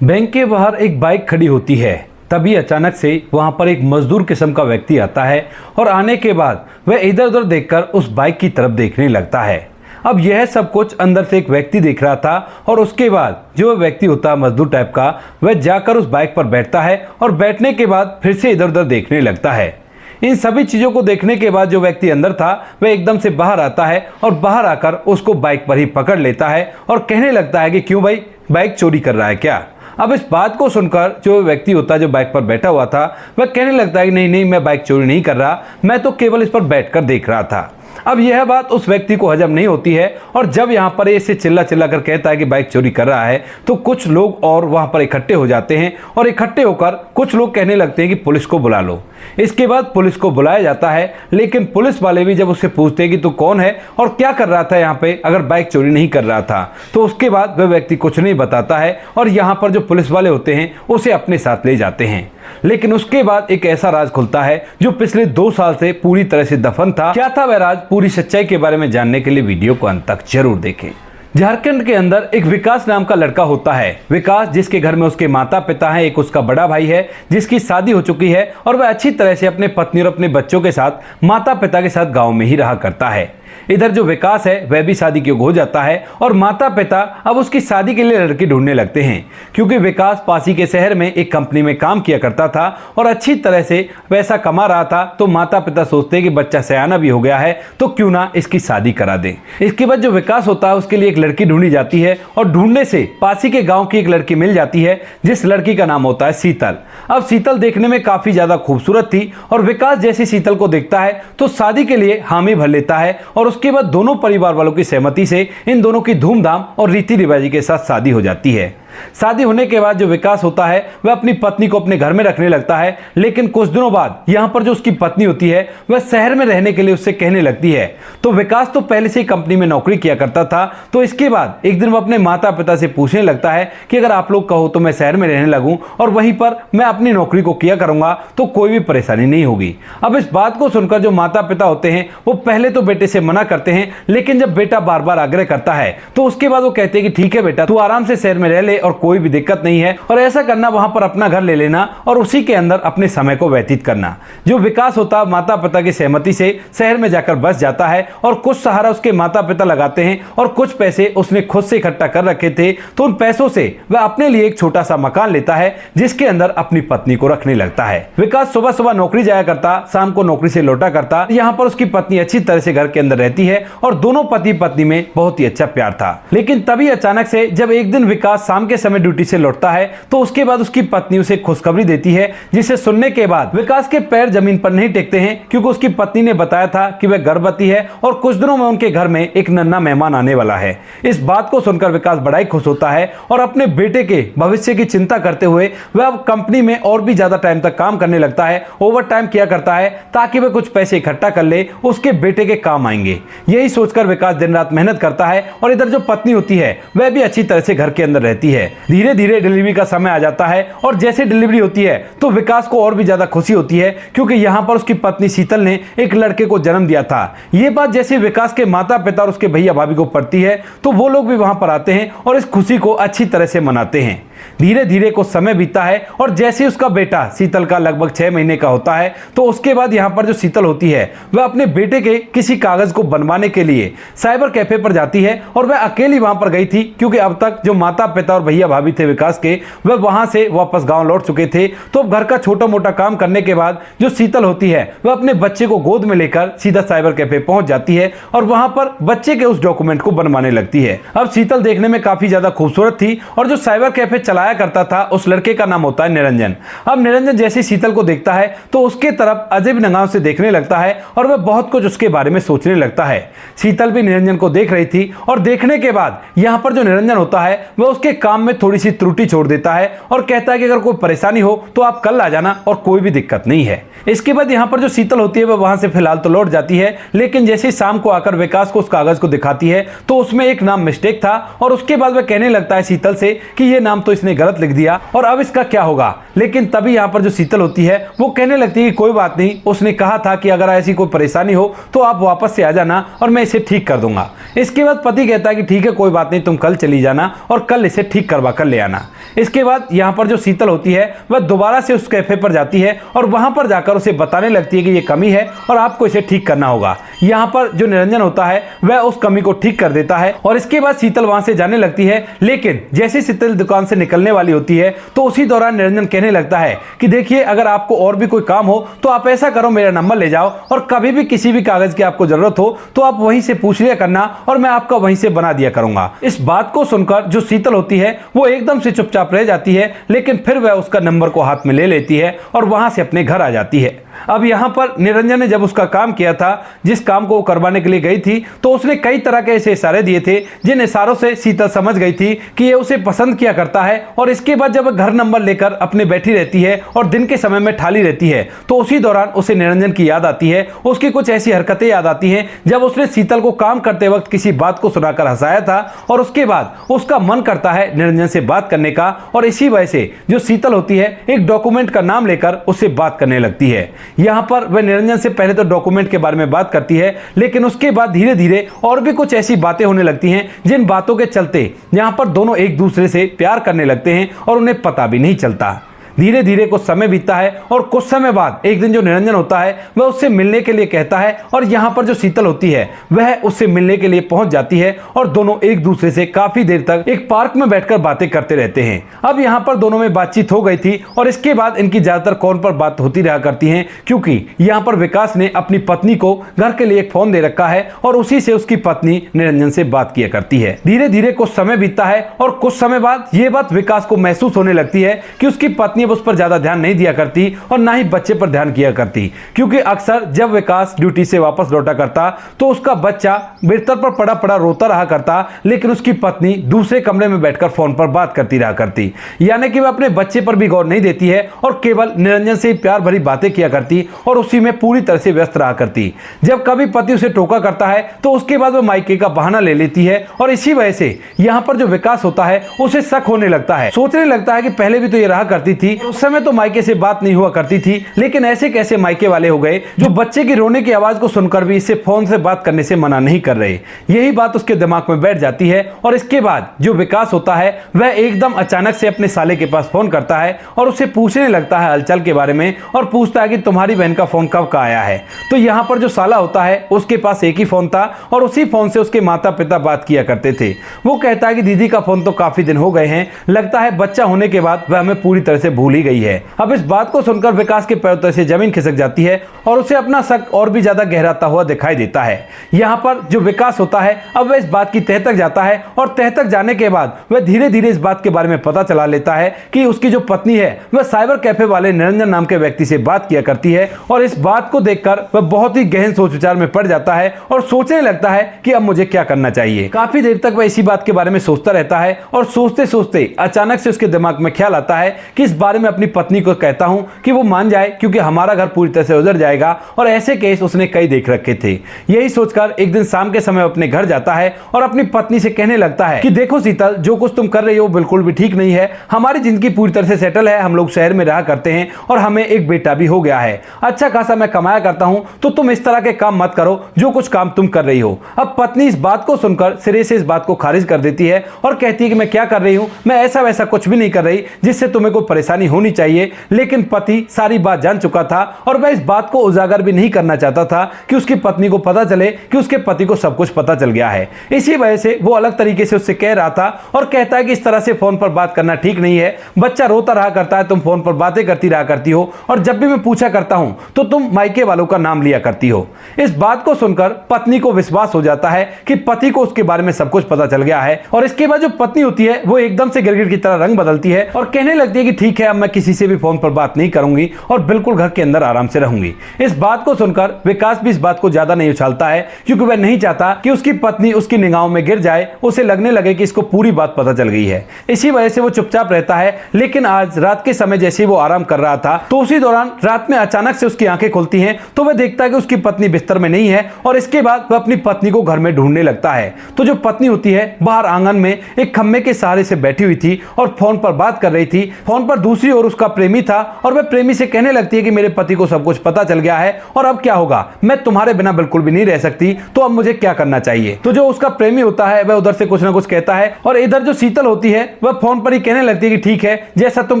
Bank के बाहर एक बाइक खड़ी होती है। तभी अचानक से वहां पर एक मजदूर किस्म का व्यक्ति आता है और आने के बाद वह इधर उधर देखकर उस बाइक की तरफ देखने लगता है। अब यह सब कुछ अंदर से एक व्यक्ति देख रहा था और उसके बाद जो व्यक्ति होता है मजदूर टाइप का, वह जाकर उस बाइक पर बैठता है और बैठने के बाद फिर से इधर उधर देखने लगता है। इन सभी चीजों को देखने के बाद जो व्यक्ति अंदर था वह एकदम से बाहर आता है और बाहर आकर उसको बाइक पर ही पकड़ लेता है और कहने लगता है कि क्यों भाई, बाइक चोरी कर रहा है क्या। अब इस बात को सुनकर जो व्यक्ति होता है जो बाइक पर बैठा हुआ था वह कहने लगता है कि नहीं, मैं बाइक चोरी नहीं कर रहा, मैं तो केवल इस पर बैठकर देख रहा था। अब यह बात उस व्यक्ति को हजम नहीं होती है और जब यहाँ पर इसे चिल्ला चिल्ला कर कहता है कि बाइक चोरी कर रहा है तो कुछ लोग और वहाँ पर इकट्ठे हो जाते हैं और इकट्ठे होकर कुछ लोग कहने लगते हैं कि पुलिस को बुला लो। इसके बाद पुलिस को बुलाया जाता है, लेकिन पुलिस वाले भी जब उससे पूछते हैं कि तू कौन है और क्या कर रहा था यहाँ पे, अगर बाइक चोरी नहीं कर रहा था, तो उसके बाद वह व्यक्ति कुछ नहीं बताता है और यहाँ पर जो पुलिस वाले होते हैं उसे अपने साथ ले जाते हैं। लेकिन उसके बाद एक ऐसा राज खुलता है जो पिछले 2 साल से पूरी तरह से दफन था। क्या था वह राज, पूरी सच्चाई के बारे में जानने के लिए वीडियो को अंत तक जरूर देखें। झारखंड के अंदर एक विकास नाम का लड़का होता है। विकास, जिसके घर में उसके माता पिता हैं, एक उसका बड़ा भाई है जिसकी शादी हो चुकी है और वह अच्छी तरह से अपने पत्नी और अपने बच्चों के साथ माता पिता के साथ गांव में ही रहा करता है। इधर जो विकास है वह भी शादी के योग्य हो जाता है और माता पिता अब उसकी शादी के लिए लड़की ढूंढने लगते हैं, क्योंकि विकास पास ही के शहर में एक कंपनी में काम किया करता था और अच्छी तरह से पैसा कमा रहा था। तो माता पिता सोचते हैं कि बच्चा सयाना भी हो गया है तो क्यों ना इसकी शादी करा दें। इसके बाद जो विकास होता है उसके लिए एक लड़की ढूंढी जाती है और ढूंढने से पास ही के गाँव की एक लड़की मिल जाती है, जिस लड़की का नाम होता है शीतल। अब शीतल देखने में काफी ज्यादा खूबसूरत थी और विकास जैसे शीतल को देखता है तो शादी के लिए हामी भर लेता है और उसके बाद दोनों परिवार वालों की सहमति से इन दोनों की धूमधाम और रीति रिवाजी के साथ शादी हो जाती है। शादी होने के बाद जो विकास होता है वह अपनी पत्नी को अपने घर में रखने लगता है, लेकिन कुछ दिनों बाद यहाँ पर जो उसकी पत्नी होती है वह शहर में रहने के लिए उससे कहने लगती है। तो विकास तो पहले से ही कंपनी में नौकरी किया करता था, तो इसके बाद एक दिन वह अपने माता पिता से पूछने लगता है कि अगर आप लोग कहो तो मैं शहर में रहने लगूं और वहीं पर मैं अपनी नौकरी को किया करूंगा तो कोई भी परेशानी नहीं होगी। अब इस बात को सुनकर जो माता पिता होते हैं वो पहले तो बेटे से मना करते हैं, लेकिन जब बेटा बार बार आग्रह करता है तो उसके बाद वो कहते हैं कि ठीक है बेटा, तू आराम से शहर में रह ले और कोई भी दिक्कत नहीं है, और ऐसा करना वहां पर अपना घर ले लेना और उसी के अंदर अपने समय को व्यतीत करना। जो विकास होता माता पिता की सहमति से शहर में जाकर बस जाता है और कुछ सहारा उसके माता पिता लगाते हैं और कुछ पैसे उसने खुद से इकट्ठा कर रखे थे, तो उन पैसों से वह अपने लिए एक छोटा सा मकान लेता है जिसके अंदर अपनी पत्नी को रखने लगता है। विकास सुबह सुबह नौकरी जाया करता, शाम को नौकरी से लौटा करता। यहाँ पर उसकी पत्नी अच्छी तरह से घर के अंदर रहती है और दोनों पति पत्नी में बहुत ही अच्छा प्यार था। लेकिन तभी अचानक से जब एक दिन विकास शाम के समय ड्यूटी से लौटता है तो उसके बाद उसकी पत्नी उसे खुशखबरी देती है, जिसे सुनने के बाद विकास के पैर जमीन पर नहीं टिकते हैं, क्योंकि उसकी पत्नी ने बताया था कि वह गर्भवती है और कुछ दिनों में उनके घर में एक नन्हा मेहमान आने वाला है। इस बात को सुनकर विकास बड़ा ही खुश होता है और अपने बेटे के भविष्य की चिंता करते हुए वह अब कंपनी में और भी ज्यादा टाइम तक काम करने लगता है, ओवर टाइम किया करता है ताकि वह कुछ पैसे इकट्ठा कर ले, उसके बेटे के काम आएंगे। यही सोचकर विकास दिन रात मेहनत करता है और इधर जो पत्नी होती है वह भी अच्छी तरह से घर के अंदर रहती है। धीरे धीरे डिलीवरी का समय आ जाता है और जैसे डिलीवरी होती है तो विकास को और भी ज्यादा खुशी होती है, क्योंकि यहाँ पर उसकी पत्नी शीतल ने एक लड़के को जन्म दिया था। ये बात जैसे विकास के माता पिता और उसके भैया भाभी को पड़ती है तो वो लोग भी वहां पर आते हैं और इस खुशी को अच्छी तरह से मनाते हैं। धीरे धीरे कुछ समय बीता है और जैसे उसका बेटा शीतल का लगभग 6 महीने का होता है तो उसके बाद यहाँ पर जो शीतल होती है वह अपने बेटे के किसी कागज को बनवाने के लिए साइबर कैफे पर जाती है और वह अकेली वहां पर गई थी, क्योंकि अब तक जो माता पिता और भैया भाभी थे विकास के वह वहां से वापस गांव लौट चुके थे। तो घर का छोटा मोटा काम करने के बाद जो शीतल होती है वह अपने बच्चे को गोद में लेकर सीधा साइबर कैफे पहुंच जाती है और वहां पर बच्चे के उस डॉक्यूमेंट को बनवाने लगती है। अब शीतल देखने में काफी ज्यादा खूबसूरत थी और जो साइबर कैफे चलाया करता था उस लड़के का नाम होता है निरंजन। अब निरंजन जैसे शीतल को देखता है तो उसके तरफ अजब नगाहों से देखने लगता है और वह बहुत कुछ उसके बारे में सोचने लगता है। शीतल भी निरंजन को देख रही थी और देखने के बाद यहाँ पर जो निरंजन होता है वह उसके काम में थोड़ी सी त्रुटि छोड़ देता है और कहता है कि अगर कोई परेशानी हो तो आप कल आ जाना और कोई भी दिक्कत नहीं है। इसके बाद यहाँ पर जो शीतल होती है वह वहां से फिलहाल तो लौट जाती है, लेकिन जैसे शाम को आकर विकास को उस कागज को दिखाती है तो उसमें एक नाम मिस्टेक था और उसके बाद वह कहने लगता है शीतल से कि यह नाम तो इसने गलत लिख दिया और अब इसका क्या होगा। लेकिन तभी यहाँ पर जो शीतल होती है वो कहने लगती है कि कोई बात नहीं, उसने कहा था कि अगर ऐसी कोई परेशानी हो तो आप वापस से आ जाना और मैं इसे ठीक कर दूंगा। इसके बाद पति कहता है कि ठीक है कोई बात नहीं, तुम कल चली जाना और कल इसे ठीक ठीक करवा कर ले आना। इसके बाद यहाँ पर जो शीतल होती है वह दोबारा से उस कैफे पर जाती है और वहां पर जाकर उसे बताने लगती है कि ये कमी है और आपको इसे ठीक करना होगा। यहाँ पर जो निरंजन होता है वह उस कमी को ठीक कर देता है और इसके बाद शीतल वहां से जाने लगती है। लेकिन जैसे शीतल दुकान से निकलने वाली होती है तो उसी दौरान निरंजन कहने लगता है कि देखिए, अगर आपको और भी कोई काम हो तो आप ऐसा करो, मेरा नंबर ले जाओ और कभी भी किसी भी कागज की आपको जरूरत हो तो आप वहीं से पूछ लिया करना और मैं आपका वहीं से बना दिया करूंगा। इस बात को सुनकर जो शीतल होती है वो एकदम से चुपचाप रह जाती है, लेकिन फिर वह उसका नंबर को हाथ में ले लेती है और वहां से अपने घर आ जाती है। अब यहाँ पर निरंजन ने जब उसका काम किया था, जिस काम को वो करवाने के लिए गई थी, तो उसने कई तरह के ऐसे इशारे दिए थे जिन इशारों से शीतल समझ गई थी कि ये उसे पसंद किया करता है। और इसके बाद जब वह घर नंबर लेकर अपने बैठी रहती है और दिन के समय में ठाली रहती है तो उसी दौरान उसे निरंजन की याद आती है। उसकी कुछ ऐसी हरकतें याद आती हैं जब उसने शीतल को काम करते वक्त किसी बात को सुनाकर हंसाया था और उसके बाद उसका मन करता है निरंजन से बात करने का। और इसी वजह से जो शीतल होती है एक डॉक्यूमेंट का नाम लेकर उससे बात करने लगती है। यहां पर वह निरंजन से पहले तो डॉक्यूमेंट के बारे में बात करती है, लेकिन उसके बाद धीरे धीरे और भी कुछ ऐसी बातें होने लगती हैं जिन बातों के चलते यहां पर दोनों एक दूसरे से प्यार करने लगते हैं और उन्हें पता भी नहीं चलता। धीरे धीरे कुछ समय बीतता है और कुछ समय बाद एक दिन जो निरंजन होता है वह उससे मिलने के लिए कहता है और यहाँ पर जो शीतल होती है वह उससे मिलने के लिए पहुंच जाती है और दोनों एक दूसरे से काफी देर तक एक पार्क में बैठकर बातें करते रहते हैं। अब यहाँ पर दोनों में बातचीत हो गई थी और इसके बाद इनकी ज्यादातर कॉल पर बात होती रहा करती है, क्योंकि यहाँ पर विकास ने अपनी पत्नी को घर के लिए एक फोन दे रखा है और उसी से उसकी पत्नी निरंजन से बात किया करती है। धीरे धीरे कुछ समय बीतता है और कुछ समय बाद ये बात विकास को महसूस होने लगती है कि उसकी पत्नी उस पर ज्यादा ध्यान नहीं दिया करती और ना ही बच्चे पर ध्यान किया करती, क्योंकि अक्सर जब विकास ड्यूटी से वापस लौटा करता तो उसका बच्चा बिस्तर पर पड़ा पड़ा रोता रहा करता, लेकिन उसकी पत्नी दूसरे कमरे में बैठकर फोन पर बात करती रहा करती। यानी कि वह अपने बच्चे पर भी गौर नहीं देती है और केवल निरंजन से प्यार भरी बातें किया करती और उसी में पूरी तरह से व्यस्त रहा करती। जब कभी पति उसे टोका करता है तो उसके बाद वह मायके का बहाना ले लेती है और इसी वजह से यहाँ पर जो विकास होता है उसे शक होने लगता है। सोचने लगता है कि पहले भी तो ये रहा करती थी, उस समय तो मायके से बात नहीं हुआ करती थी, लेकिन ऐसे कैसे मायके वाले हो गए जो बच्चे की रोने की आवाज को सुनकर भी इससे फोन से बात करने से मना नहीं कर रहे। यही बात उसके दिमाग में बैठ जाती है और इसके बाद जो विकास होता है वह एकदम अचानक से अपने साले के पास फोन करता है और उससे पूछने लगता है हलचल के बारे में और पूछता है कि तुम्हारी बहन का फोन कब का आया है। तो यहाँ पर जो साला होता है उसके पास एक ही फोन था और उसी फोन से उसके माता पिता बात किया करते थे। वो कहता है कि दीदी का फोन तो काफी दिन हो गए हैं, लगता है बच्चा होने के बाद वह हमें पूरी तरह से भूल ही गई है। अब इस बात को सुनकर विकास के पैरों तले से जमीन खिसक जाती है और उसे अपना शक और भी ज्यादा गहराता हुआ दिखाई देता है। यहाँ पर जो विकास होता है अब वह इस बात की तह तक जाता है और तह तक जाने के बाद वह धीरे धीरे इस बात के बारे में पता चला लेता है कि उसकी जो पत्नी है वह साइबर कैफे वाले निरंजन नाम के व्यक्ति से बात किया करती है। और इस बात को देखकर वह बहुत ही गहन सोच विचार में पड़ जाता है और सोचने लगता है कि अब मुझे क्या करना चाहिए। काफी देर तक वह इसी बात के बारे में सोचता रहता है और सोचते सोचते अचानक से उसके दिमाग में ख्याल आता है कि इस बारे में अपनी पत्नी को कहता हूं कि वो मान जाए, क्योंकि हमारा घर पूरी तरह से उजड़ जाएगा। और ऐसे केस उसने कई देख रखे थे। यही सोचकर एक दिन शाम के समय अपने घर जाता है और अपनी पत्नी से कहने लगता है कि देखो शीतल, जो कुछ तुम कर रही हो बिल्कुल भी ठीक नहीं है। हमारी जिंदगी पूरी तरह से सेटल है, हम लोग शहर में रहा करते हैं और हमें एक बेटा भी हो गया है। अच्छा खासा मैं कमाया करता हूं, तो तुम इस तरह के काम मत करो जो कुछ काम तुम कर रही हो। अब पत्नी इस बात को सुनकर सिरे से इस बात को खारिज कर देती है और कहती है कि मैं क्या कर रही हूं, मैं ऐसा वैसा कुछ भी नहीं कर रही जिससे तुम्हें कोई परेशानी होनी चाहिए। लेकिन पति सारी बात जान चुका था और वह इस बात को उजागर भी नहीं करना चाहता था कि उसकी पत्नी को पता चले कि उसके पति को सब कुछ पता चल गया है। इसी वजह से वो अलग तरीके से उससे कह रहा था और कहता है कि इस तरह से फोन पर बात करना ठीक नहीं है। बच्चा रोता रहा करता है, तुम फोन पर बातें करती रहा करती हो और जब भी मैं पूछा करता हूं तो तुम मायके वालों का नाम लिया करती हो। इस बात को सुनकर पत्नी को विश्वास हो जाता है कि पति को उसके बारे में सब कुछ पता चल गया है। और इसके बाद जो पत्नी होती है वो एकदम से गिरगिट की तरह रंग बदलती है और कहने लगती है कि ठीक है, अब मैं किसी से भी फोन पर बात नहीं करूंगी और बिल्कुल घर के अंदर आराम से रहूंगी। इस बात को सुनकर विकास भी इस बात को ज्यादा नहीं उछालता है, क्योंकि वह नहीं चाहता कि उसकी पत्नी उसकी निगाहों में गिर जाए, उसे लगने लगे कि इसको पूरी बात पता चल गई है। इसी वजह से वो चुपचाप रहता है। लेकिन आज रात के समय जैसे वो आराम कर रहा था तो उसी दौरान रात में अचानक से उसकी आंखें खुलती हैं तो वह देखता है कि उसकी पत्नी बिस्तर में नहीं है और इसके बाद वह अपनी पत्नी को घर में ढूंढने लगता है। तो जो पत्नी होती है बाहर आंगन में एक खम्भे के सहारे से बैठी हुई थी और फोन पर बात कर रही थी। फोन पर दूसरी दूसरी ओर उसका प्रेमी था और वह प्रेमी से कहने लगती है कि मेरे पति को सब कुछ पता चल गया है और अब क्या होगा, मैं तुम्हारे बिना बिल्कुल भी नहीं रह सकती, तो अब मुझे क्या करना चाहिए। तो जो उसका प्रेमी होता है वह उधर से कुछ ना कुछ कहता है और इधर जो शीतल होती है वह फोन पर ही कहने लगती है कि ठीक है, जैसा तुम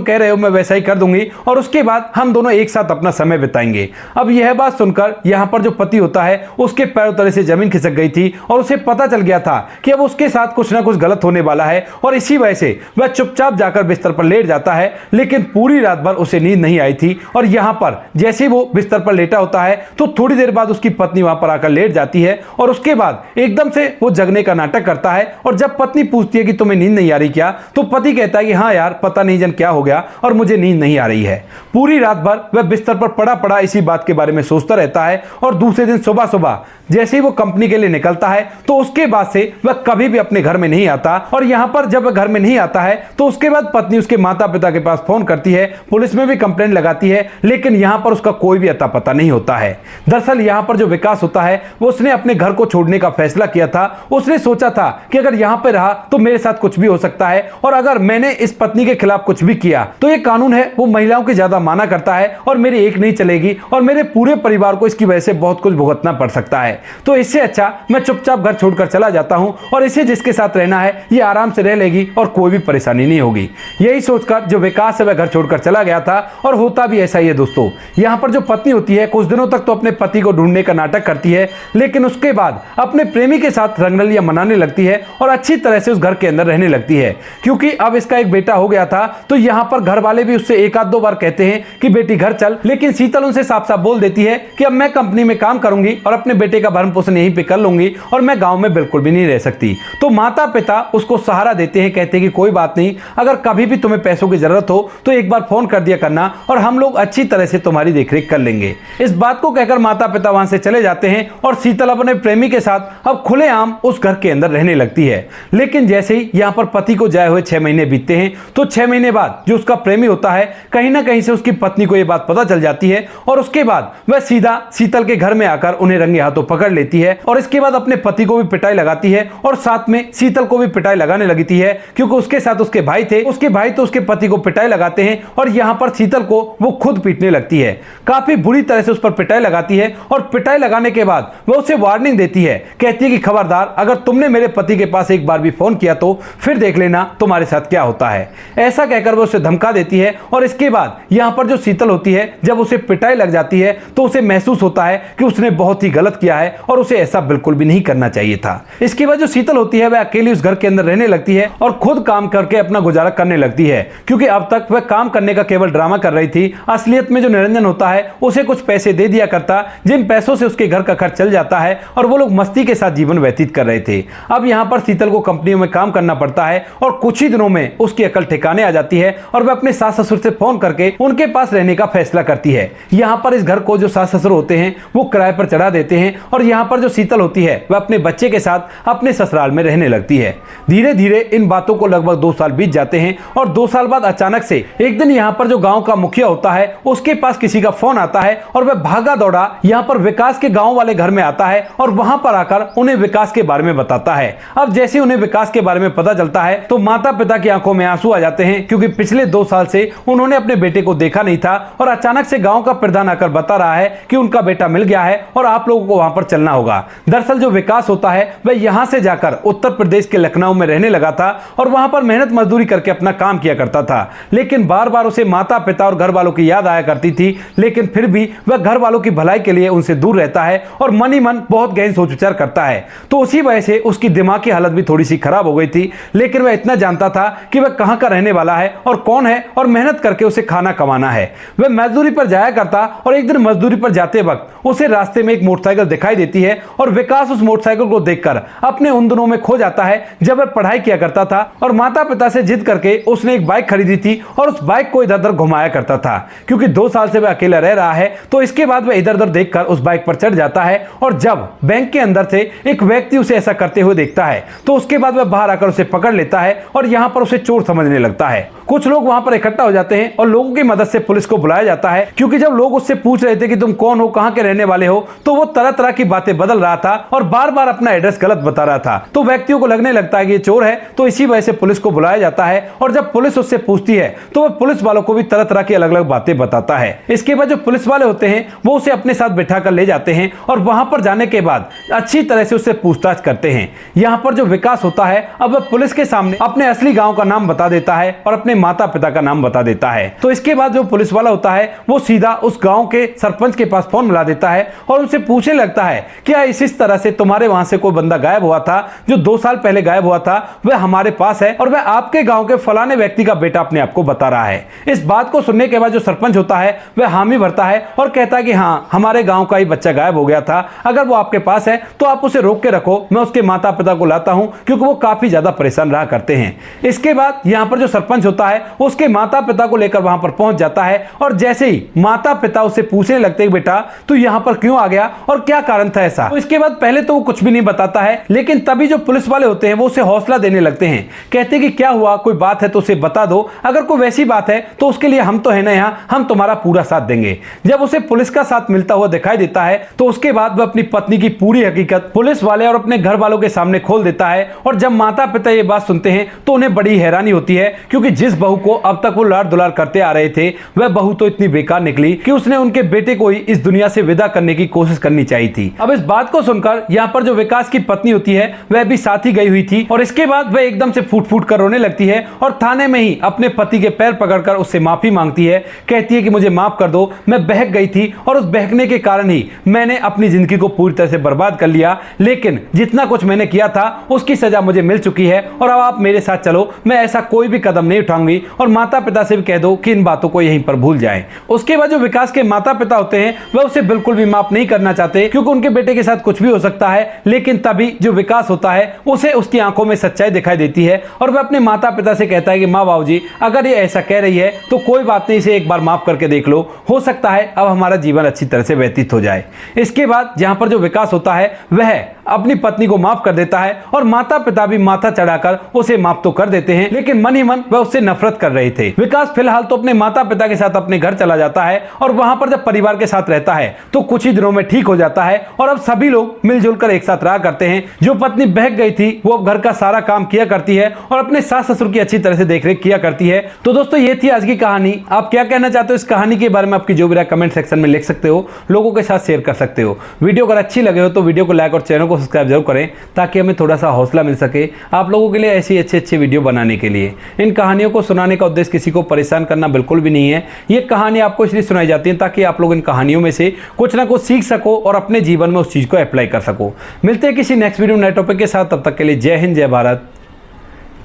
कह रहे हो मैं वैसा ही कर दूंगी और उसके बाद हम दोनों एक साथ अपना समय बिताएंगे। अब यह बात सुनकर यहाँ पर जो पति होता है उसके पैरों तले से जमीन खिसक गई थी और उसे पता चल गया था कि अब उसके साथ कुछ ना कुछ गलत होने वाला है और इसी वजह से वह चुपचाप जाकर बिस्तर पर लेट जाता है। लेकिन पूरी रात भर उसे नींद नहीं आई थी और यहाँ पर जैसे ही वो बिस्तर पर लेटा होता है तो थोड़ी देर बाद उसकी पत्नी वहां पर आकर लेट जाती है और उसके बाद एकदम से वो जगने का नाटक करता है। और जब पत्नी पूछती है कि तुम्हें नींद नहीं आ रही क्या, तो पति कहता है कि हाँ यार, पता नहीं जन क्या हो गया और मुझे नींद नहीं आ रही है। पूरी रात भर वह बिस्तर पर पड़ा पड़ा इसी बात के बारे में सोचता रहता है और दूसरे दिन सुबह सुबह जैसे ही वो कंपनी के लिए निकलता है तो उसके बाद से वह कभी भी अपने घर में नहीं आता। और यहाँ पर जब वह घर में नहीं आता है तो उसके बाद पत्नी उसके माता पिता के पास फोन करती है, पुलिस में भी कंप्लेंट लगाती है, लेकिन यहाँ पर उसका कोई भी अता पता नहीं होता है। दरअसल यहाँ पर जो विकास होता है वो उसने अपने घर को छोड़ने का फैसला किया था। उसने सोचा था कि अगर यहाँ पे रहा तो मेरे साथ कुछ भी हो सकता है और अगर मैंने इस पत्नी के खिलाफ कुछ भी किया तो ये कानून है वो महिलाओं की ज्यादा माना करता है और मेरी एक नहीं चलेगी और मेरे पूरे परिवार को इसकी वजह से बहुत कुछ भुगतना पड़ सकता है। तो इससे अच्छा मैं चुपचाप घर छोड़कर चला जाता हूं और इसे जिसके साथ रहना है ये आराम से रह लेगी और कोई भी परेशानी नहीं होगी। यही सोचकर जो विकास है वह घर छोड़कर चला गया था और होता भी ऐसा ही है दोस्तों। यहाँ पर जो पत्नी होती है कुछ दिनों तक तो अपने पति को ढूंढने का नाटक करती है, लेकिन उसके बाद अपने प्रेमी के साथ रंगरलियां मनाने लगती है और अच्छी तरह से उस घर के अंदर रहने लगती है। क्योंकि अब इसका एक बेटा हो गया था तो यहाँ पर घर वाले भी उससे एक आध दो बार कहते हैं कि बेटी घर चल, लेकिन शीतल उनसे साफ साफ बोल देती है कि अब मैं कंपनी में काम करूंगी और अपने बेटे का भरण पोषण यहीं पे कर लूंगी और मैं गांव में बिल्कुल भी नहीं रह सकती। तो माता पिता उसको सहारा देते हैं, कहते हैं कि कोई बात नहीं, अगर कभी भी तुम्हें पैसों की जरूरत हो तो एक बार फोन कर दिया करना और हम लोग अच्छी तरह से तुम्हारी देखरेख कर लेंगे। इस बात को कहकर माता पिता वहां से चले जाते हैं और शीतल अपने प्रेमी के साथ अब खुलेआम उस घर के अंदर रहने लगती है। लेकिन जैसे ही यहाँ पर पति को जाए हुए 6 महीने बीतते हैं तो 6 महीने बाद जो उसका प्रेमी होता है कहीं ना कहीं से उसकी पत्नी को यह बात पता चल जाती है और उसके बाद वह सीधा शीतल के घर में आकर उन्हें रंगे हाथों पकड़ लेती है और इसके बाद अपने पति को भी पिटाई लगाती है और साथ में शीतल को भी पिटाई लगाने लगती है। क्योंकि उसके साथ उसके भाई थे, उसके भाई तो उसके पति को पिटाई लगाते हैं और यहाँ पर शीतल को वो खुद पीटने लगती है, काफी बुरी तरह से उस पर पिटाई लगाती है और पिटाई लगाने के बाद वो उसे वार्निंग देती है, कहती है कि खबरदार अगर तुमने मेरे पति के पास एक बार भी फोन किया तो फिर देख लेना तुम्हारे साथ क्या होता है। ऐसा कहकर वो उसे धमका देती है और इसके बाद यहाँ पर जो शीतल होती है जब उसे पिटाई लग जाती है तो उसे महसूस होता है कि उसने बहुत ही गलत किया है और उसे ऐसा बिल्कुल भी नहीं करना चाहिए था। इसके बाद जो शीतल होती है वह अकेली उस घर के अंदर रहने लगती है और खुद काम करके अपना गुजारा करने लगती है, क्योंकि अब तक वह काम करने का केवल ड्रामा कर रही थी। असलियत में जो निरंजन होता है उसे कुछ पैसे दे दिया करता, जिन पैसों से उसके घर का खर्च चल जाता है और वो लोग मस्ती के साथ जीवन व्यतीत कर रहे थे। अब यहाँ पर शीतल को कंपनियों में काम करना पड़ता है और कुछ ही दिनों में उसकी अकल ठिकाने आ जाती है और वह अपने सास ससुर से फोन करके उनके पास रहने का फैसला करती है। यहाँ पर इस घर को जो सास ससुर होते हैं वो किराए पर चढ़ा देते हैं और यहाँ पर जो शीतल होती है वह अपने बच्चे के साथ अपने ससुराल में रहने लगती है। धीरे धीरे इन बातों को लगभग 2 साल बीत जाते हैं और 2 साल बाद अचानक से एक दिन यहाँ पर जो गांव का मुखिया होता है उसके पास किसी का फोन आता है और वह भागा दौड़ा यहाँ पर विकास के गांव वाले घर में आता है और वहां पर आकर उन्हें विकास के बारे में बताता है। अब जैसे उन्हें विकास के बारे में पता चलता है तो माता पिता की आंखों में आंसू आ जाते हैं, क्योंकि पिछले 2 साल से उन्होंने अपने बेटे को देखा नहीं था और अचानक से गांव का प्रधान आकर बता रहा है कि उनका बेटा मिल गया है और आप लोगों को वहां पर चलना होगा। दरअसल जो विकास होता है वह यहां से जाकर उत्तर प्रदेश के लखनऊ में रहने लगा था और वहां पर मेहनत मजदूरी करके अपना काम किया करता था, लेकिन बार बार उसे माता पिता और घर वालों की याद आया करती थी। लेकिन फिर भी वह घर वालों की भलाई के लिए उनसे दूर रहता है और मन ही मन बहुत गहन सोच विचार करता है। तो उसी वजह से उसकी दिमाग की हालत भी थोड़ी सी खराब हो गई थी, लेकिन वह इतना जानता था कि वह कहां का रहने वाला है और कौन है और मेहनत करके उसे खाना कमाना है। वह मजदूरी पर जाया करता और एक दिन मजदूरी पर जाते वक्त उसे रास्ते में एक मोटरसाइकिल दिखाई देती है और विकास उस मोटरसाइकिल को देखकर अपने उन दिनों में खो जाता है जब वह पढ़ाई किया करता था और माता पिता से जिद करके उसने एक बाइक खरीदी थी और उस बाइक को इधर उधर घुमाया करता था। क्योंकि 2 साल से वह अकेला रह रहा है तो इसके बाद वह इधर उधर देखकर उस बाइक पर चढ़ जाता है और जब बैंक के अंदर से एक व्यक्ति उसे ऐसा करते हुए देखता है तो उसके बाद वह बाहर आकर उसे पकड़ लेता है और यहां पर उसे चोर समझने लगता है। कुछ लोग वहां पर इकट्ठा हो जाते हैं और लोगों की मदद से पुलिस को बुलाया जाता है, क्योंकि जब लोग उससे पूछ रहे थे कि तुम कौन हो, कहां के रहने वाले हो, तो वो तरह तरह की बातें बदल रहा था और बार बार अपना एड्रेस गलत बता रहा था। तो व्यक्तियों को लगने लगता है कि ये चोर है, तो इसी वजह से पुलिस को बुलाया जाता है और जब पुलिस उससे पूछती है तो वह पुलिस वालों को भी तरह तरह की अलग अलग बातें बताता है। इसके बाद जो पुलिस वाले होते हैं वो उसे अपने साथ बैठा कर ले जाते हैं और वहां पर जाने के बाद अच्छी तरह से उससे पूछताछ करते हैं। यहाँ पर जो विकास होता है अब वह पुलिस के सामने अपने असली गांव का नाम बता देता है और अपने माता पिता का नाम बता देता है। तो इसके बाद जो पुलिस वाला होता है वो सीधा उस गांव के सरपंच के पास फोन मिला देता है और उनसे पूछने लगता है क्या इस तरह से तुम्हारे वहां से कोई बंदा गायब हुआ था, जो 2 साल पहले गायब हुआ था, वह हमारे पास है और वह आपके गांव के फलाने व्यक्ति का बेटा अपने आप को बता रहा है। इस बात को सुनने के बाद जो सरपंच होता है वह हामी भरता है और कहता है कि हाँ, हमारे गांव का ही बच्चा गायब हो गया था, अगर वो आपके पास है तो आप उसे रोक के रखो, मैं उसके माता पिता को लाता हूं क्योंकि वो काफी ज्यादा परेशान रहा करते हैं। इसके बाद यहां पर जो सरपंच होता है उसके माता पिता को लेकर वहां पर पहुंच जाता है और जैसे ही माता पिता उससे पूछने लगते हैं बेटा तू यहां पर क्यों आ गया और क्या कारण था ऐसा, तो इसके बाद पहले तो वो कुछ भी नहीं बताता है, लेकिन तभी जो पुलिस वाले होते हैं वो उसे हौसला देने लगते हैं। कहते हैं कि क्या हुआ, कोई बात है तो उसे बता दो, अगर कोई वैसी बात है तो उसके लिए हम तो है ना यहां, हम तुम्हारा पूरा साथ देंगे। जब उसे पुलिस का साथ मिलता हुआ दिखाई देता है तो उसके बाद वह अपनी पत्नी की पूरी हकीकत पुलिस वाले और अपने घर वालों के सामने खोल देता है। और जब माता पिता ये बात सुनते हैं तो उन्हें बड़ी हैरानी होती है क्योंकि जिस बहू को अब तक वो लाड दुलार करते आ रहे थे वह बहू तो इतनी बेकार निकली कि उसने उनके बेटे को ही इस दुनिया से विदा करने की कोशिश करनी चाहिए थी। अब इस बात को सुनकर यहाँ पर जो विकास की पत्नी होती है वह भी साथ ही गई हुई थी और इसके बाद वह एकदम से फूट फूट कर रोने लगती है और थाने में ही अपने पति के पैर पकड़कर उससे माफी मांगती है। कहती है कि मुझे माफ कर दो, मैं बहक गई थी और उस बहकने के कारण ही मैंने अपनी जिंदगी को पूरी तरह से बर्बाद कर लिया, लेकिन जितना कुछ मैंने किया था उसकी सजा मुझे मिल चुकी है और अब आप मेरे साथ चलो, मैं ऐसा कोई भी कदम नहीं उठाऊंगी और माता पिता से भी कह दो कि इन बातों को यहीं पर भूल जाएं। उसके बाद जो विकास के माता पिता होते हैं वह उसे बिल्कुल भी माफ नहीं करना चाहते क्योंकि उनके बेटे के साथ कुछ भी हो सकता है, लेकिन तभी जो विकास होता है उसे उसकी आंखों में सच्चाई दिखाई देती है और वह अपने माता पिता से कहता है कि माँ बाबू जी अगर ये ऐसा कह रही है तो कोई बात नहीं, इसे एक बार माफ करके देख लो, हो सकता है अब हमारा जीवन अच्छी तरह से व्यतीत हो जाए। इसके बाद जहां पर जो विकास होता है वह अपनी पत्नी को माफ कर देता है और माता पिता भी माथा चढ़ाकर उसे माफ तो कर देते हैं, लेकिन मन ही मन वह उससे नफरत कर रहे थे। विकास फिलहाल तो अपने माता पिता के साथ अपने घर चला जाता है और वहां पर जब परिवार के साथ रहता है तो कुछ ही दिनों में ठीक हो जाता है और अब सभी लोग मिलजुल कर एक साथ रहा करते हैं। जो पत्नी बहक गई थी वो अब घर का सारा काम किया करती है और अपने सास ससुर की अच्छी तरह से देखरेख किया करती है। तो दोस्तों ये थी आज की कहानी। आप क्या कहना चाहते हो इस कहानी के बारे में, आपकी जो भी राय कमेंट सेक्शन में लिख सकते हो, लोगों के साथ शेयर कर सकते हो। वीडियो अगर अच्छी लगे हो तो वीडियो को लाइक और चैनल को सब्सक्राइब जरूर करें ताकि हमें थोड़ा सा हौसला मिल सके आप लोगों के लिए ऐसी अच्छे वीडियो बनाने के लिए। इन कहानियों को सुनाने का उद्देश्य किसी को परेशान करना बिल्कुल भी नहीं है। ये कहानी आपको इसलिए सुनाई जाती है ताकि आप लोग इन कहानियों में से कुछ ना कुछ सीख सको और अपने जीवन में उस चीज को अप्लाई कर सको। मिलते हैं किसी नेक्स्ट वीडियो नए टॉपिक के साथ, तब तक के लिए जय हिंद, जय भारत,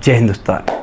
जय हिंदुस्तान।